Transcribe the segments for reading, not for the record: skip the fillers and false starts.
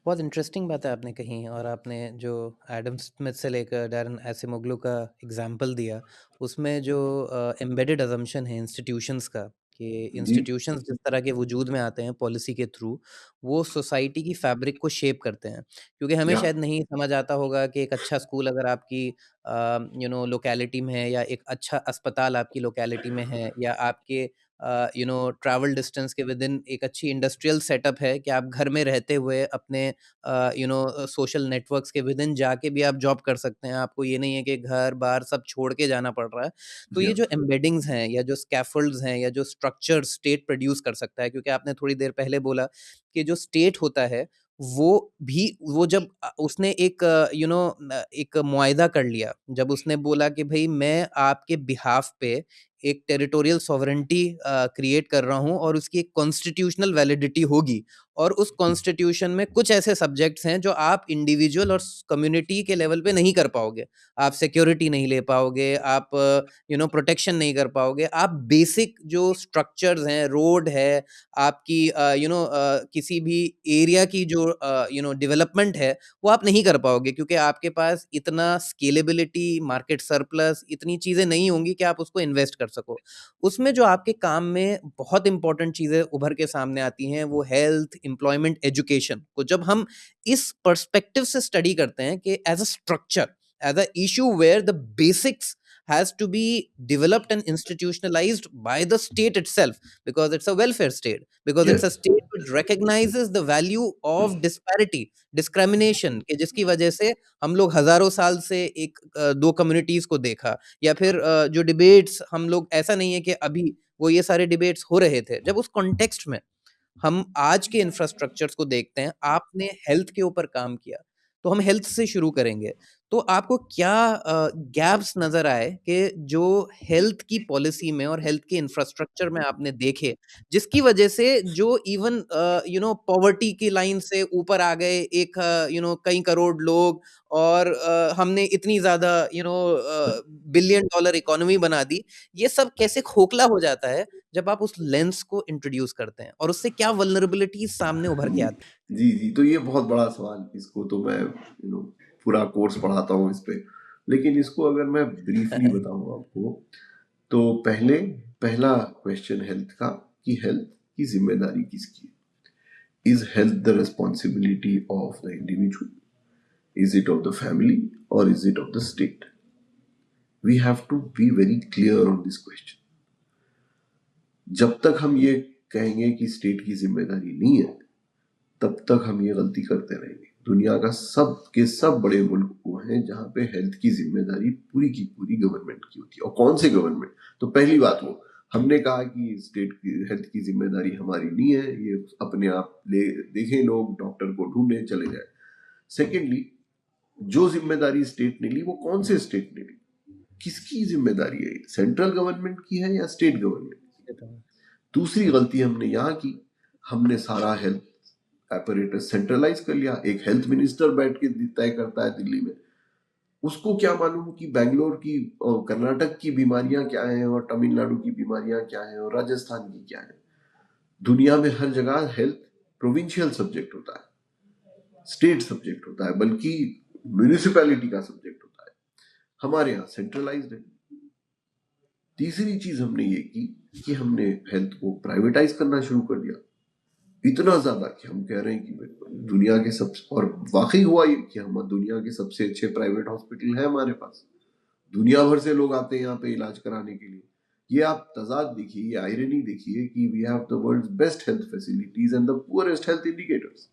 बहुत इंटरेस्टिंग बात है आपने कही, और आपने जो एडम स्मिथ से लेकर डैरन एसिमोग्लू का एग्जाम्पल दिया, उसमें जो एम्बेडेड अजम्पशन है इंस्टीट्यूशंस का, कि जी इंस्टीट्यूशंस जिस तरह के वजूद में आते हैं पॉलिसी के थ्रू, वो सोसाइटी की फैब्रिक को शेप करते हैं। क्योंकि हमें या शायद नहीं समझ आता होगा कि एक अच्छा स्कूल अगर आपकी लोकेलिटी में है, या एक अच्छा अस्पताल आपकी लोकेलिटी में है, या आपके ट्रैवल डिस्टेंस के विद इन एक अच्छी इंडस्ट्रियल सेटअप है, कि आप घर में रहते हुए अपने सोशल नेटवर्क्स के विद इन जाके भी आप जॉब कर सकते हैं। आपको ये नहीं है कि घर-बार सब छोड़ के जाना पड़ रहा है। तो ये या जो एम्बेडिंग्स हैं, या जो स्कैफोल्ड्स हैं, या जो स्ट्रक्चर स्टेट प्रोड्यूस कर सकता है, क्योंकि आपने थोड़ी देर पहले बोला कि जो स्टेट होता है, वो जब उसने एक एक मुआहिदा कर लिया, जब उसने बोला कि भई मैं आपके बिहाफ़ पे एक टेरिटोरियल सॉवरेनिटी क्रिएट कर रहा हूँ, और उसकी एक कॉन्स्टिट्यूशनल वैलिडिटी होगी, और उस कॉन्स्टिट्यूशन में कुछ ऐसे सब्जेक्ट्स हैं जो आप इंडिविजुअल और कम्युनिटी के लेवल पे नहीं कर पाओगे। आप सिक्योरिटी नहीं ले पाओगे, आप प्रोटेक्शन नहीं कर पाओगे। आप बेसिक जो स्ट्रक्चर्स हैं, रोड है, आपकी किसी भी एरिया की जो डेवलपमेंट है, वो आप नहीं कर पाओगे, क्योंकि आपके पास इतना स्केलेबिलिटी, मार्केट सरप्लस, इतनी चीज़ें नहीं होंगी कि आप उसको इन्वेस्ट कर सको। उसमें जो आपके काम में बहुत इम्पोर्टेंट चीज़ें उभर के सामने आती हैं, वो हेल्थ, एम्प्लॉयमेंट, एजुकेशन को जब हम इस पर्सपेक्टिव से स्टडी करते हैं कि as a structure, as a issue where the basics has to be developed and institutionalized by the state itself, because it's a welfare state, because it's a yes state which recognizes the value of disparity, discrimination, कि जिसकी वजह से हम लोग हजारों साल से एक दो कम्युनिटीज को देखा, या फिर जो डिबेट्स हम लोग, ऐसा नहीं है कि अभी वो ये सारे डिबेट्स हो रहे थे, जब उस कॉन्टेक्स्ट में हम आज के इंफ्रास्ट्रक्चर्स को देखते हैं। आपने हेल्थ के ऊपर काम किया, तो हम हेल्थ से शुरू करेंगे। तो आपको क्या गैप्स नज़र आए कि जो हेल्थ की पॉलिसी में और हेल्थ के इंफ्रास्ट्रक्चर में आपने देखे, जिसकी वजह से जो इवन पॉवर्टी की लाइन से ऊपर आ गए एक कई करोड़ लोग, और हमने इतनी ज़्यादा बिलियन डॉलर इकोनॉमी बना दी। ये सब कैसे खोखला हो जाता है जब आप उस लेंस को इंट्रोड्यूस करते हैं, और उससे क्या वल्नरेबिलिटीज सामने उभर के आती जी जी, तो ये बहुत बड़ा सवाल, इसको तो मैं पूरा कोर्स पढ़ाता हूँ इस पे। लेकिन इसको अगर मैं ब्रीफली हैं? बताऊँ आपको, तो पहला क्वेश्चन हेल्थ का, कि हेल्थ की जिम्मेदारी किसकी है? Is health the responsibility of the individual, is it of the family, और is it of the state? We have to be very clear on this question. जब तक हम ये कहेंगे कि स्टेट की जिम्मेदारी नहीं है, तब तक हम ये गलती करते रहेंगे। दुनिया का सब के सब बड़े मुल्क वो हैं जहां पे हेल्थ की जिम्मेदारी पूरी की पूरी गवर्नमेंट की होती है। और कौन से गवर्नमेंट? तो पहली बात, वो हमने कहा कि स्टेट की हेल्थ की जिम्मेदारी हमारी नहीं है, ये अपने आप ले देखें, लोग डॉक्टर को ढूंढने चले जाए। सेकेंडली, जो जिम्मेदारी स्टेट ने ली, वो कौन से स्टेट ने ली? किसकी जिम्मेदारी है? सेंट्रल गवर्नमेंट की है या स्टेट गवर्नमेंट? दूसरी गलती हमने यहाँ की, हमने सारा हेल्थ एपरेटस सेंट्रलाइज कर लिया। एक हेल्थ मिनिस्टर बैठ के तय करता है दिल्ली में। उसको क्या मालूम कि बैंगलोर की और कर्नाटक की बीमारियां क्या हैं, और तमिलनाडु की बीमारियां क्या हैं, और राजस्थान की क्या है? दुनिया में हर जगह हेल्थ प्रोविंशियल सब्जेक्ट होता है, स्टेट सब्जेक्ट होता है, बल्कि म्यूनिसिपैलिटी का सब्जेक्ट होता है। हमारे यहाँ सेंट्रलाइज्ड है। तीसरी चीज हमने ये की कि हमने हेल्थ को प्राइवेटाइज करना शुरू कर दिया, इतना ज्यादा कि हम कह रहे हैं कि दुनिया के सब, और वाकई हुआ ये कि हम दुनिया के सबसे अच्छे प्राइवेट हॉस्पिटल है हमारे पास। दुनिया भर से लोग आते हैं यहाँ पे इलाज कराने के लिए। ये आप तजाद देखिए, ये आयरनी देखिए कि we have the world's best health facilities and the poorest health indicators.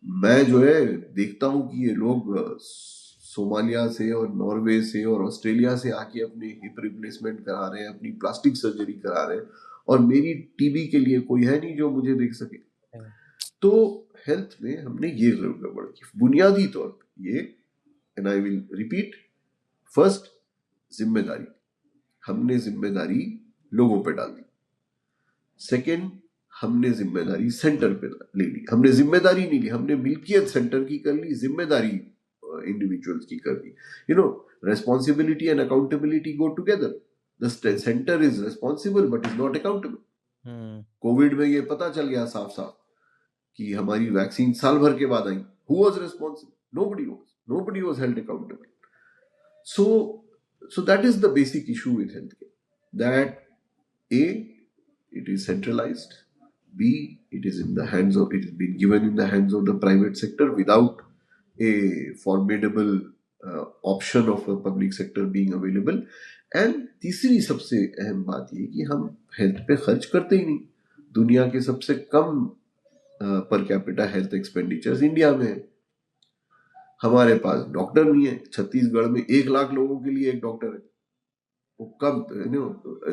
मैं जो है देखता हूँ कि ये लोग सोमालिया से और नॉर्वे से और ऑस्ट्रेलिया से आके अपने हिप रिप्लेसमेंट करा रहे हैं, अपनी प्लास्टिक सर्जरी करा रहे हैं, और मेरी टीबी के लिए कोई है नहीं जो मुझे देख सके। तो हेल्थ में हमने ये गड़बड़ की बुनियादी तौर पे ये, and I will repeat, first, जिम्मेदारी। हमने जिम्मेदारी लोगों पे डाल दी। सेकेंड, हमने जिम्मेदारी सेंटर पे ले ली। हमने जिम्मेदारी नहीं ली, हमने मिल्कियत सेंटर की कर ली, जिम्मेदारी इंडिविजुअल्स की कर दी। Responsibility and accountability go together. The centre is responsible but is not accountable. Covid में ये पता चल गया साफ साफ कि हमारी वैक्सीन साल भर के बाद आई, who was responsible? Nobody was held accountable. So, so that is the basic issue with healthcare. That A, it is centralized. B, it has been given in the hands of the private sector without a formidable option of a public sector being available. And तीसरी सबसे अहम बात ये कि हम health पे खर्च करते ही नहीं. दुनिया के सबसे कम per capita health expenditures India में है. हमारे पास डॉक्टर नहीं है. छत्तीसगढ़ में 1 लाख लोगों के लिए एक डॉक्टर है. वो कब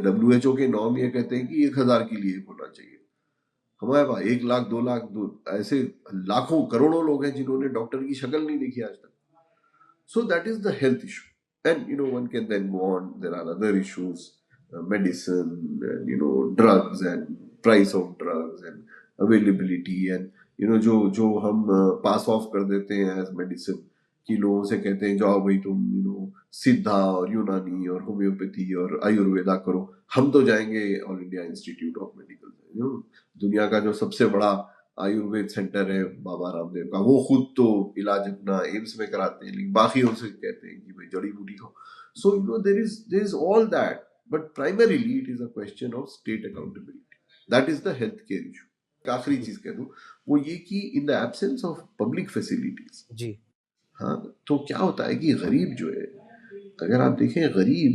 WHO के नॉर्म ये कहते हैं कि 1,000 के लिए होना चाहिए. हमारे पास 1 लाख 2 लाख ऐसे लाखों करोड़ों लोग हैं जिन्होंने डॉक्टर की शक्ल नहीं देखी आज तक. So that is the health issue. And one can then go on. There are other issues, medicine and drugs and price of drugs and availability एंड जो हम पास ऑफ कर देते हैं एज मेडिसिन, कि लोगों से कहते हैं जाओ भाई तुम सिद्धा और यूनानी और होम्योपैथी और आयुर्वेदा करो. हम तो जाएंगे all India institute of medical, दुनिया का जो सबसे बड़ा आयुर्वेद सेंटर है बाबा रामदेव का, वो खुद तो इलाज अपना एम्स में कराते हैं, लेकिन बाकी उनसे कहते हैं कि भाई जड़ी बूटी खाओ. So there is all that, but primarily it is a question of state accountability. That is the health care issue. आखिरी चीज कह दूं वो ये कि in the absence of public facilities, जी. हाँ, तो क्या होता है कि गरीब जो है, अगर आप देखें गरीब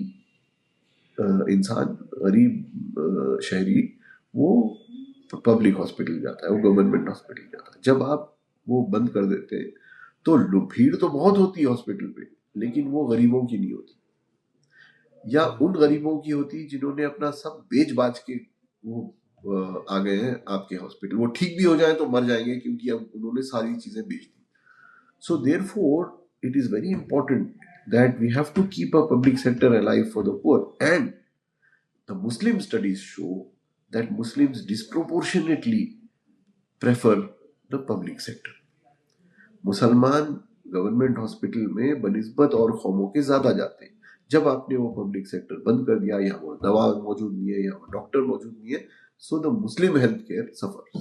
इंसान, गरीब शहरी, वो पब्लिक हॉस्पिटल जाता है, वो गवर्नमेंट हॉस्पिटल जाता है. जब आप वो बंद कर देते हैं तो भीड़ तो बहुत होती है हॉस्पिटल पे, लेकिन वो गरीबों की नहीं होती, या उन गरीबों की होती जिन्होंने अपना सब बेच बाच के वो आ गए हैं आपके हॉस्पिटल. वो ठीक भी हो जाए तो मर जाएंगे क्योंकि अब उन्होंने सारी चीजें बेच दी. So therefore, it is very important that we have to keep a public sector alive for the poor. And the Muslim studies show that Muslims disproportionately prefer the public sector. मुसलमान गवर्नमेंट हॉस्पिटल में बनिस्बत और कौमों के ज्यादा जाते हैं. जब आपने वो पब्लिक सेक्टर बंद कर दिया, या वो दवा मौजूद नहीं है, या वो डॉक्टर मौजूद नहीं है, so the Muslim healthcare suffers.